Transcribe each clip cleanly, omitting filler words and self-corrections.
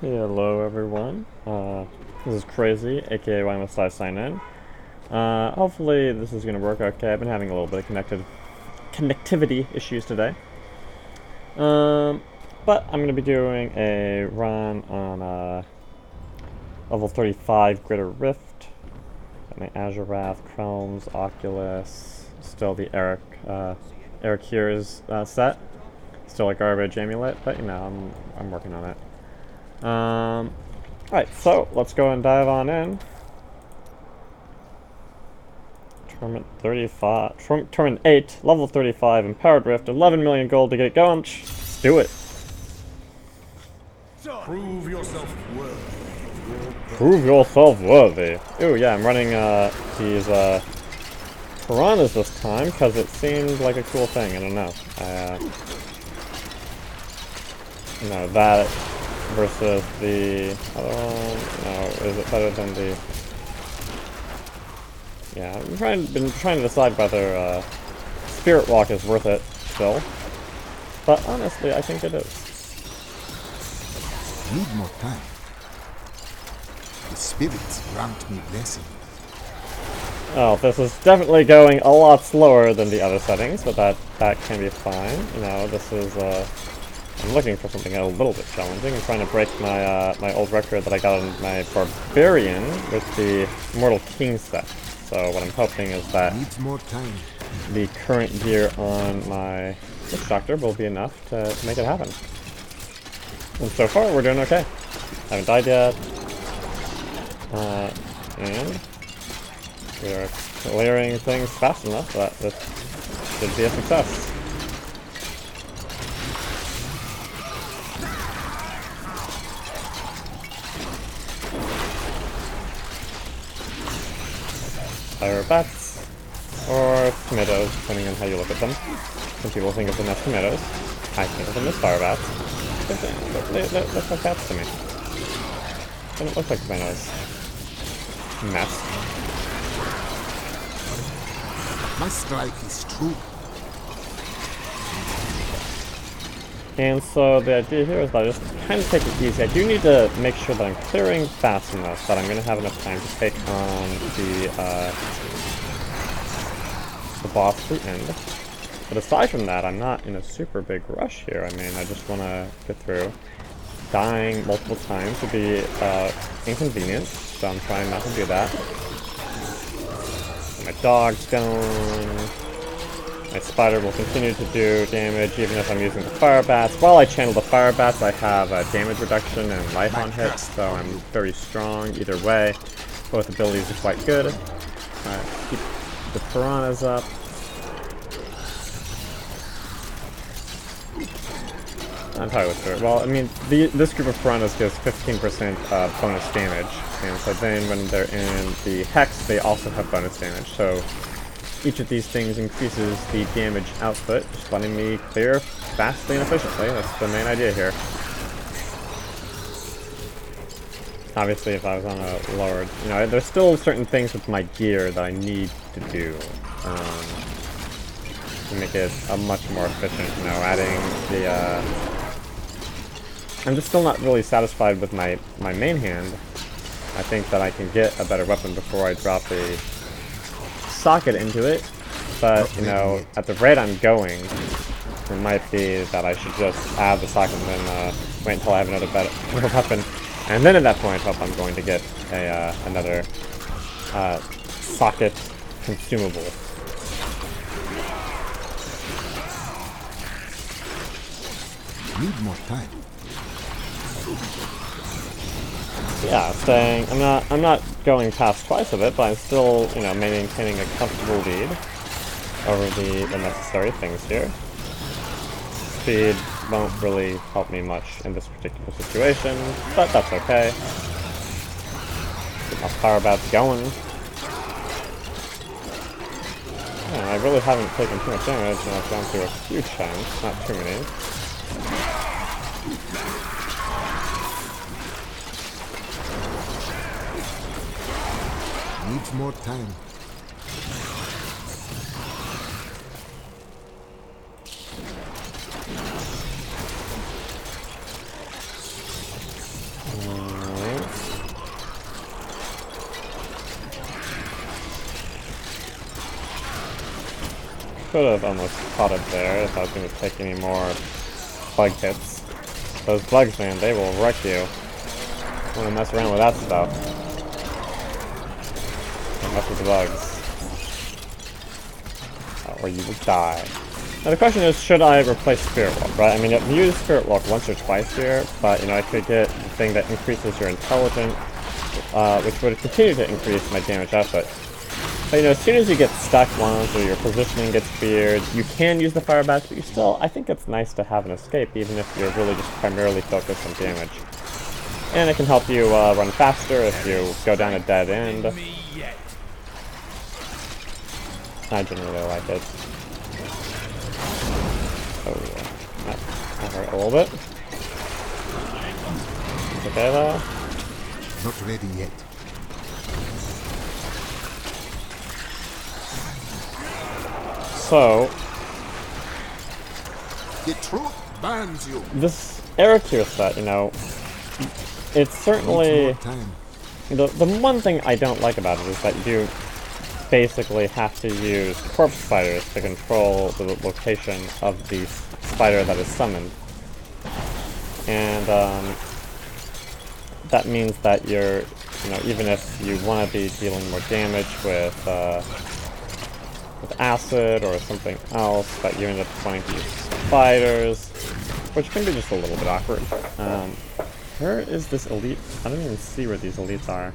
Hello everyone, this is Crazy, aka Why Must I Sign In. Hopefully this is going to work okay. I've been having a little bit of connectivity issues today. But I'm going to be doing a run on level 35 Greater Rift. Got my Azure Wrath, Chromes, Oculus, still the Arachyr set. Still a garbage amulet, but you know, I'm working on it. Alright, so let's go and dive on in. Tournament 35, Tournament 8, level 35, Empowered Rift, 11 million gold to get it going. Let's do it. Prove yourself worthy. Prove yourself worthy. Ooh, yeah, I'm running these piranhas this time because it seemed like a cool thing. I don't know. You know, that versus the other one. No, is it better than the? Yeah, I've been trying to decide whether Spirit Walk is worth it still, but honestly, I think it is. Need more time. The spirits grant me blessing. Oh, this is definitely going a lot slower than the other settings, but that can be fine. You know, this is I'm looking for something a little bit challenging. I'm trying to break my my old record that I got on my Barbarian with the Immortal King set. So what I'm hoping is that Needs more time. the current gear on my Witch Doctor will be enough to make it happen. And so far, we're doing okay. Haven't died yet. And we're clearing things fast enough that this should be a success. Fire bats, or tomatoes, depending on how you look at them. Some people think of them as tomatoes. I think of them as fire bats. They look like bats to me. They don't look like tomatoes. Mess. My strike is true. And so the idea here is that I just kind of take it easy. I do need to make sure that I'm clearing fast enough that I'm going to have enough time to take on the boss at the end. But aside from that, I'm not in a super big rush here. I mean, I just want to get through. Dying multiple times would be inconvenient, so I'm trying not to do that. My dog's going. My spider will continue to do damage even if I'm using the fire bats. While I channel the fire bats, I have damage reduction and life on hits, so I'm very strong either way. Both abilities are quite good. Keep the piranhas up. I'm probably with it. Well, I mean, this group of piranhas gives 15% bonus damage, and so then when they're in the hex, they also have bonus damage. So each of these things increases the damage output, just letting me clear fastly and efficiently. That's the main idea here. Obviously, if I was on a lower, you know, there's still certain things with my gear that I need to do to make it a much more efficient. You know, adding the. I'm just still not really satisfied with my main hand. I think that I can get a better weapon before I drop a socket into it, but you know, at the rate I'm going, it might be that I should just add the socket and then wait until I have another better weapon, and then at that point, hope I'm going to get a another socket consumable. Need more time. Yeah, staying. I'm not going past twice of it, but I'm still, you know, maintaining a comfortable lead over the necessary things here. Speed won't really help me much in this particular situation, but that's okay. Get my power bats going. Yeah, I really haven't taken too much damage, and I've gone through a few chunks, not too many. Needs more time. could have almost caught it there if I was going to take any more bug hits. Those bugs, man, they will wreck you. I want to mess around with that stuff. Don't mess with the bugs. Or you will die. Now the question is, should I replace Spirit Walk, right? I mean, I've used Spirit Walk once or twice here, but, you know, I could get the thing that increases your intelligence, which would continue to increase my damage output. But, you know, as soon as you get stuck once, or your positioning gets weird, you can use the Fire Bats, but you still, I think it's nice to have an escape, even if you're really just primarily focused on damage. And it can help you run faster if you go down a dead end. I generally like it. Oh, that hurt a little bit. It's okay though. Not ready yet. So, The truth binds you. this Arachyr set, you know, it's certainly Need more time. the one thing I don't like about it is that you basically have to use corpse spiders to control the location of the spider that is summoned. And that means that you're, you know, even if you want to be dealing more damage with acid or something else, that you end up wanting to use spiders, which can be just a little bit awkward. Where is this elite? I don't even see where these elites are.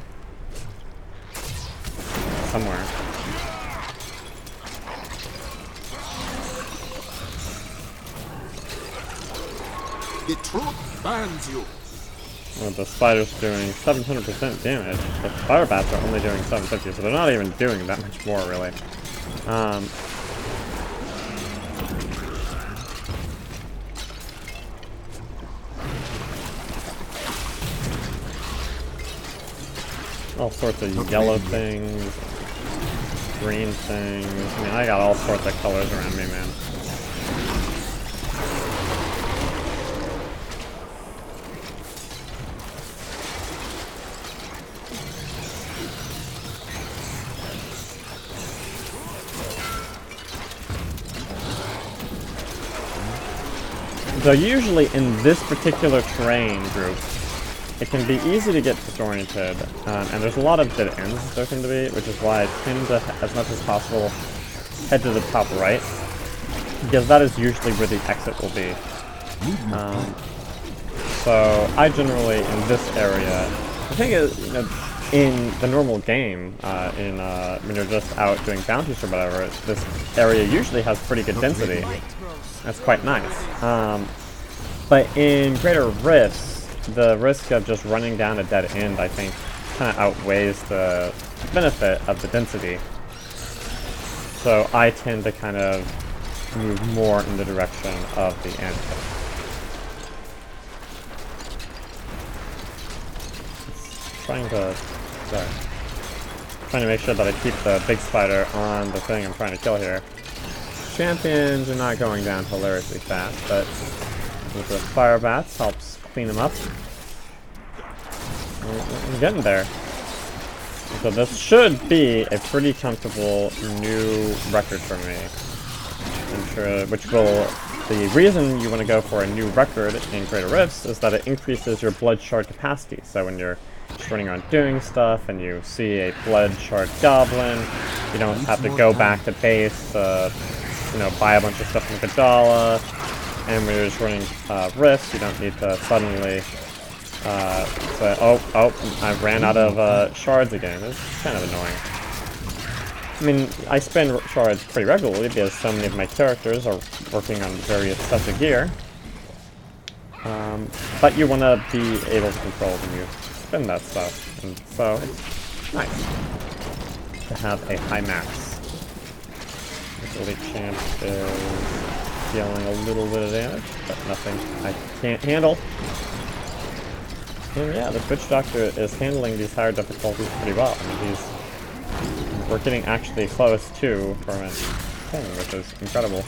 Somewhere. The truth binds you. Well, the spider's doing 700% damage. The fire bats are only doing 750, so they're not even doing that much more, really. All sorts of yellow things, green things. I mean, I got all sorts of colors around me, man. So usually in this particular terrain group, it can be easy to get disoriented, and there's a lot of dead ends there tend to be, which is why I tend to, as much as possible, head to the top right, because that is usually where the exit will be. So I generally, in this area, the thing is, you know, in the normal game, when you're just out doing bounties or whatever, this area usually has pretty good density. That's quite nice. But in Greater Rifts, the risk of just running down a dead end, I think, kind of outweighs the benefit of the density. So I tend to kind of move more in the direction of the end. Trying to make sure that I keep the big spider on the thing I'm trying to kill here. Champions are not going down hilariously fast, but with the fire bats helps clean them up. I'm getting there. So this should be a pretty comfortable new record for me. I'm sure, the reason you want to go for a new record in Greater Rifts is that it increases your blood shard capacity. So when you're just running around doing stuff and you see a blood shard goblin, you don't have to go back to base, you know, buy a bunch of stuff from Kadala. And when you're just running Rifts, you don't need to suddenly say, oh, I ran out of shards again. It's kind of annoying. I mean, I spend shards pretty regularly because so many of my characters are working on various sets of gear. But you want to be able to control when you spend that stuff. And so it's nice to have a high max. This elite champ is dealing a little bit of damage, but nothing I can't handle. And yeah, the Witch Doctor is handling these higher difficulties pretty well. I mean, we're getting actually close to permanent thing, which is incredible.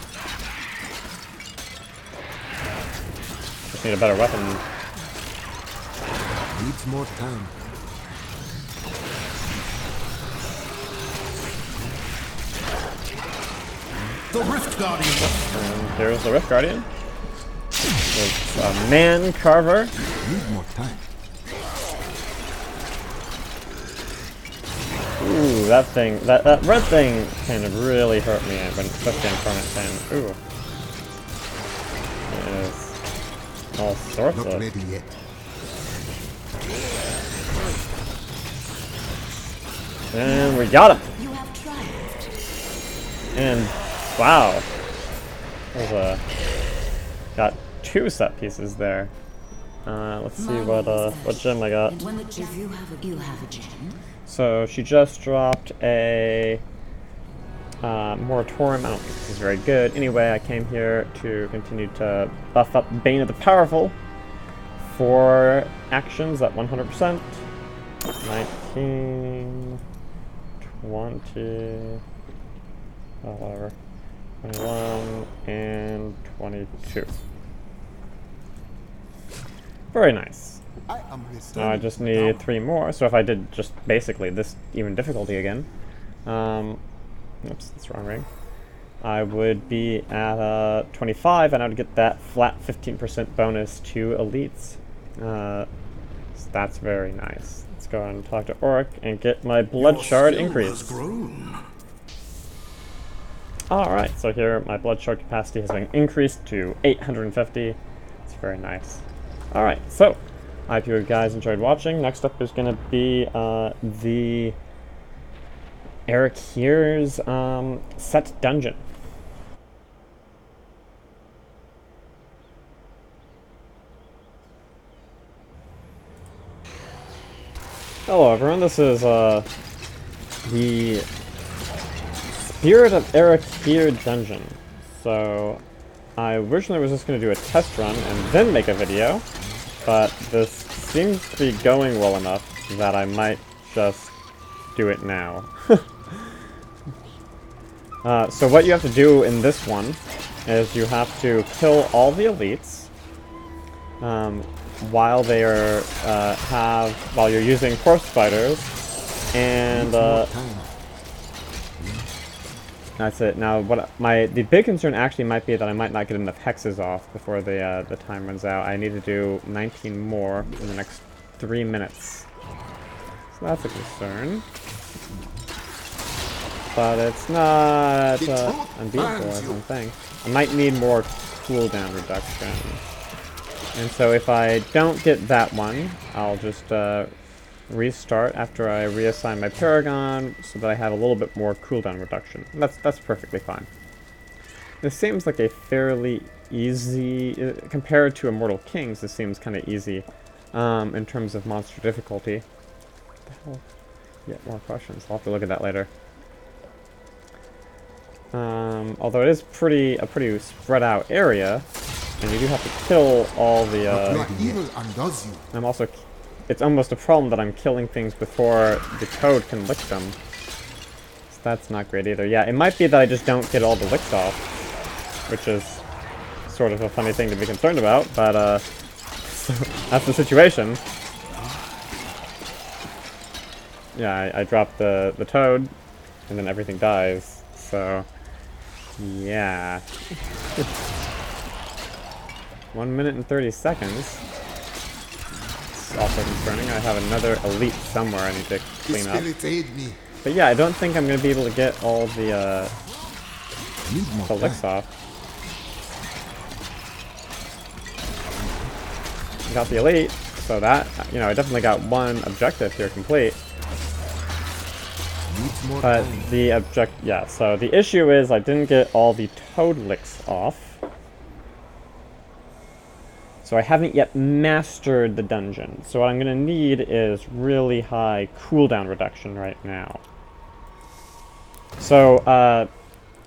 Just need a better weapon. Needs more time. The Rift Guardian. And here's the Rift Guardian. It's a man carver. Need more time. Ooh, that thing, that red thing kind of really hurt me, when especially in Torment 10. Ooh. It is all sorts Not of... ready yet. And we got him! You have triumphed. And, wow. There's a... Got 2 set pieces there. Let's see what gem I got. When the if you have a gem. So she just dropped a moratorium. I don't think this is very good. Anyway, I came here to continue to buff up Bane of the Powerful for actions at 100%. 19, 20, whatever, 21, and 22. Very nice. I am Now I just need 3 more, so if I did just basically this even difficulty again, oops, that's the wrong ring, I would be at 25, and I would get that flat 15% bonus to elites. So that's very nice. Let's go and talk to Auric and get my blood shard increased. Alright, so here my blood shard capacity has been increased to 850. It's very nice. Alright, so I hope you guys enjoyed watching. Next up is going to be the Arachyr's set dungeon. Hello everyone, this is the Spirit of Arachyr dungeon. So I originally was just going to do a test run and then make a video, but this seems to be going well enough that I might just do it now. So what you have to do in this one is you have to kill all the elites while they are while you're using corpse fighters, and that's it. Now, the big concern actually might be that I might not get enough hexes off before the time runs out. I need to do 19 more in the next 3 minutes, so that's a concern. But it's not unbeatable, I don't think. I might need more cooldown reduction. And so if I don't get that one, I'll just restart after I reassign my Paragon so that I have a little bit more cooldown reduction. That's perfectly fine. This seems like a fairly easy, compared to Immortal Kings, this seems kind of easy in terms of monster difficulty. What the hell? Get more questions. I'll have to look at that later. Although it is a pretty spread out area, and you do have to kill all the, I'm also, it's almost a problem that I'm killing things before the toad can lick them. So that's not great either. Yeah, it might be that I just don't get all the licks off, which is sort of a funny thing to be concerned about, but, so that's the situation. Yeah, I dropped the toad, and then everything dies, so... yeah. 1 minute and 30 seconds. It's also concerning. I have another elite somewhere I need to clean up. But yeah, I don't think I'm going to be able to get all the licks off. I got the elite, so that, you know, I definitely got one objective here complete. But the so the issue is I didn't get all the toad licks off. So I haven't yet mastered the dungeon. So what I'm going to need is really high cooldown reduction right now. So,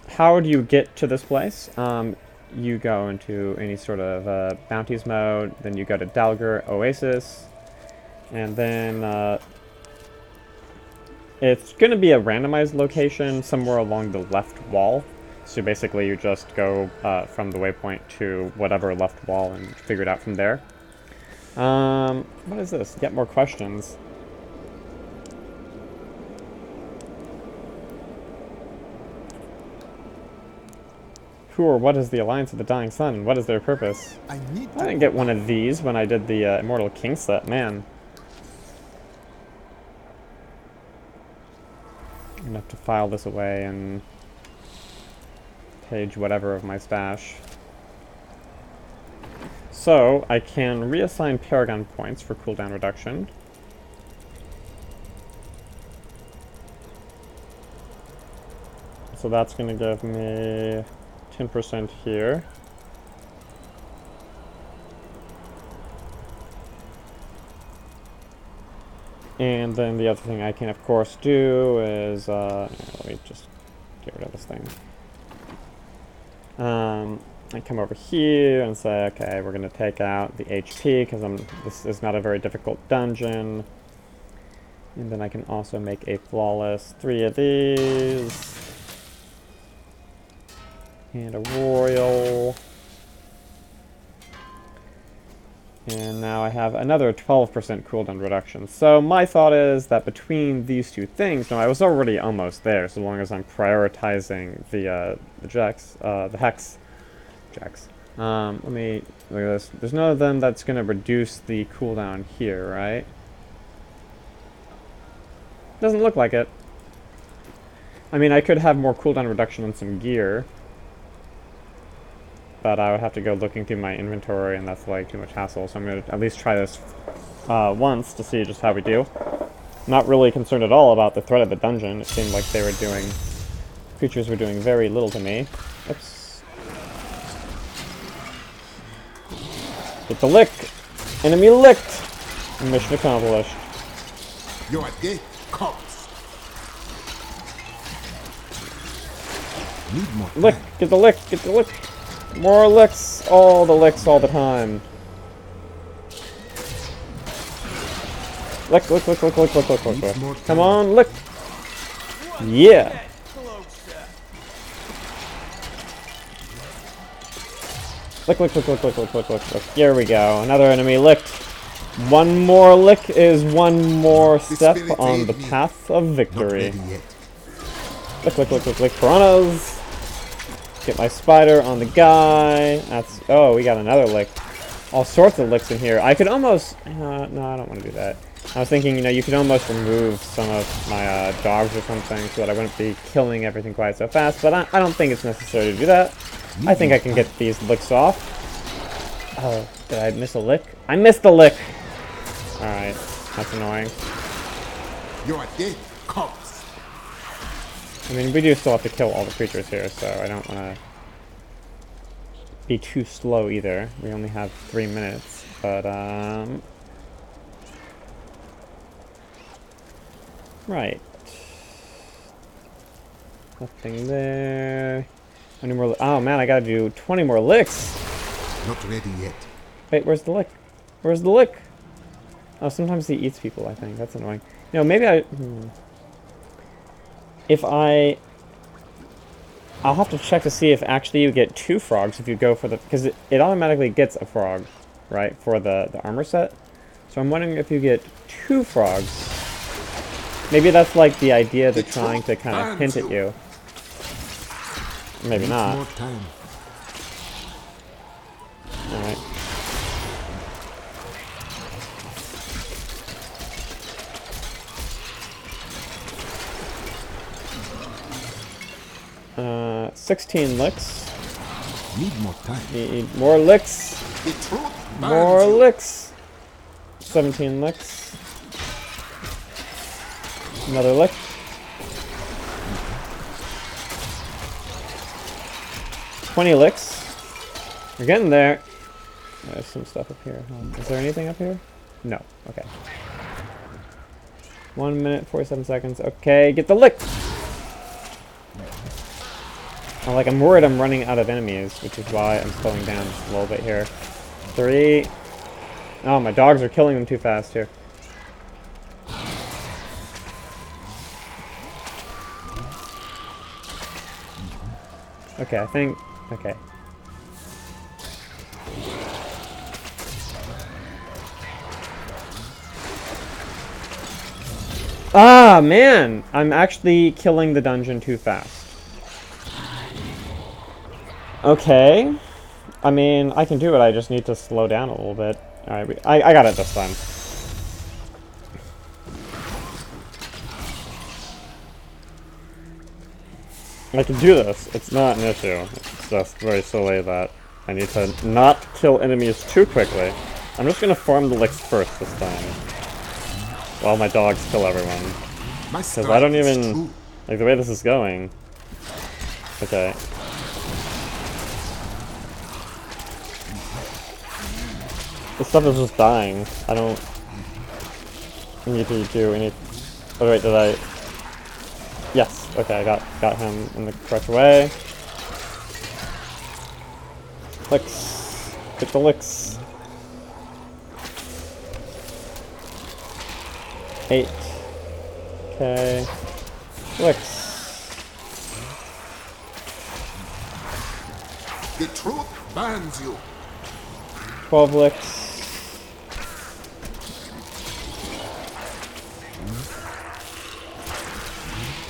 how do you get to this place? You go into any sort of bounties mode, then you go to Dalgar Oasis, and then it's going to be a randomized location somewhere along the left wall. So basically you just go from the waypoint to whatever left wall and figure it out from there. What is this? Get more questions. Who or what is the Alliance of the Dying Sun, and what is their purpose? I need I to didn't get one of these when I did the Immortal King set, man. I'm gonna have to file this away and page whatever of my stash. So, I can reassign Paragon points for cooldown reduction. So that's going to give me 10% here. And then the other thing I can, of course, do is, let me just get rid of this thing. I come over here and say, okay, we're going to take out the HP because this is not a very difficult dungeon. And then I can also make a flawless 3 of these. And a royal. And now I have another 12% cooldown reduction. So my thought is that between these two things, no, I was already almost there, so long as I'm prioritizing the hex jacks. Let me look at this. There's none of them that's going to reduce the cooldown here, right? Doesn't look like it. I mean, I could have more cooldown reduction on some gear, but I would have to go looking through my inventory, and that's like too much hassle. So I'm going to at least try this once to see just how we do. Not really concerned at all about the threat of the dungeon. It seemed like creatures were doing very little to me. Oops. Get the lick! Enemy licked! Mission accomplished. Your day comes. Need more time. Lick! Get the lick! Get the lick! More licks! All the licks all the time. Lick, lick, lick, lick, lick, lick, lick, lick, lick. Come on, lick! Yeah! Lick, lick, lick, lick, lick, lick, lick, lick, lick. Here we go. Another enemy licked. One more lick is one more step on the path of victory. Lick, lick, lick, lick, lick. Piranhas! Get my spider on the guy. That's... Oh, we got another lick. All sorts of licks in here. I could almost... no, I don't want to do that. I was thinking, you could almost remove some of my dogs or something so that I wouldn't be killing everything quite so fast, but I don't think it's necessary to do that. I think I can get these licks off. Oh, did I miss a lick? I missed a lick! Alright, that's annoying. Your day comes. I mean, we do still have to kill all the creatures here, so I don't want to be too slow either. We only have 3 minutes, but, right. Nothing there. Any more? Oh man, I gotta do 20 more licks. Not ready yet. Wait, where's the lick? Where's the lick? Oh, sometimes he eats people, I think. That's annoying. Maybe I... I'll have to check to see if actually you get 2 frogs if you go for the... Because it automatically gets a frog, right? For the armor set. So I'm wondering if you get 2 frogs. Maybe that's like the idea they're trying to kind of hint at you. Maybe not. More time. Alright. Uh, 16 licks. Need more time. Need more licks. The truth More binds you. licks. 17 licks. Another lick. $20 licks. We're getting there. There's some stuff up here. Is there anything up here? No. Okay. 1 minute, 47 seconds. Okay, get the lick! I'm worried I'm running out of enemies, which is why I'm slowing down just a little bit here. 3. Oh, my dogs are killing them too fast here. Okay, I think... Okay. Ah, man! I'm actually killing the dungeon too fast. Okay. I mean, I can do it, I just need to slow down a little bit. Alright, I got it this time. I can do this. It's not an issue. It's just very silly that I need to not kill enemies too quickly. I'm just gonna farm the licks first this time. While my dogs kill everyone. Because I don't even... Like, the way this is going... Okay. This stuff is just dying. I don't need to do any... Oh wait, did I... Yes, okay, I got him in the correct way. Licks. Get the licks. 8. Okay. Licks. The truth binds you. 12 licks.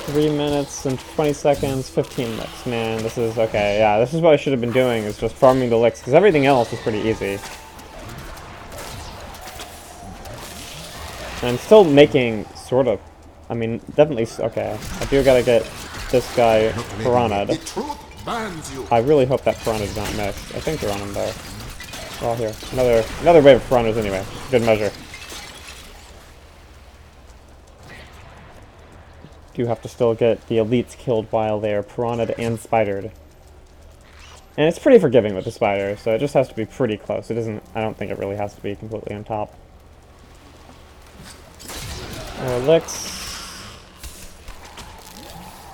3 minutes and 20 seconds, 15 licks. Man, this is okay. Yeah, this is what I should have been doing, is just farming the licks, because everything else is pretty easy. And I'm still making, sort of, I mean, definitely, okay. I do gotta get this guy piranha'd. The truth binds you. I really hope that piranha's not missed. I think they're on him though. Oh, here. Another wave of piranhas anyway. Good measure. Do have to still get the elites killed while they are piranha'd and spidered. And it's pretty forgiving with the spider, so it just has to be pretty close. It doesn't, I don't think it really has to be completely on top. More licks.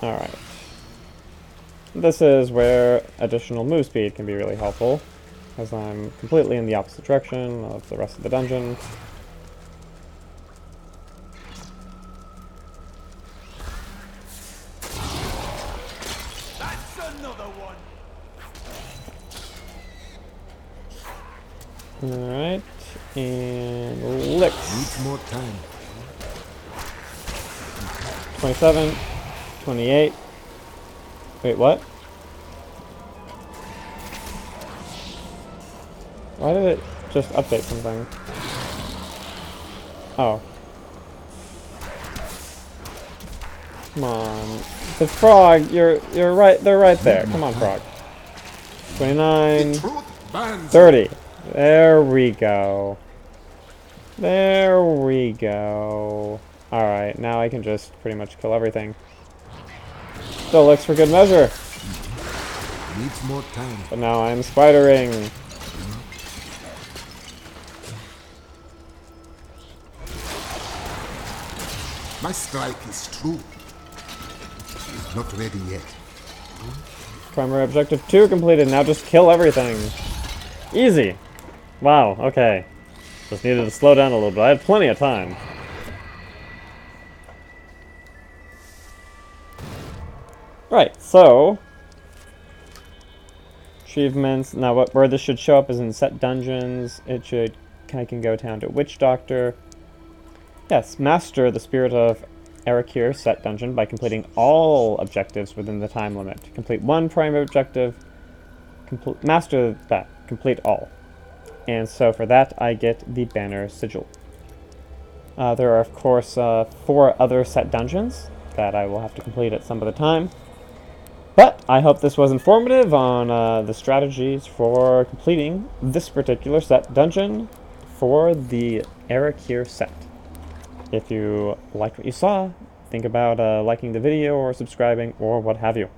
Alright. This is where additional move speed can be really helpful, as I'm completely in the opposite direction of the rest of the dungeon. Alright, and licks. Need more time. 27, 28. Wait, what? Why did it just update something? Oh. Come on. The frog, you're right, they're right there. Come on, frog. 29, 30. There we go. There we go. Alright, now I can just pretty much kill everything. Still looks for good measure. Needs more time. But now I'm spidering. My strike is true. She's not ready yet. Primary objective 2 completed. Now just kill everything. Easy. Wow, okay. Just needed to slow down a little bit. I had plenty of time. Right, so... achievements. Now where this should show up is in set dungeons. It should... I can go down to Witch Doctor. Yes, master the Spirit of Arachyr set dungeon by completing all objectives within the time limit. Complete one primary objective. Master that. Complete all. And so for that, I get the Banner Sigil. There are, of course, 4 other set dungeons that I will have to complete at some other time. But I hope this was informative on the strategies for completing this particular set dungeon for the Arachyr set. If you liked what you saw, think about liking the video or subscribing or what have you.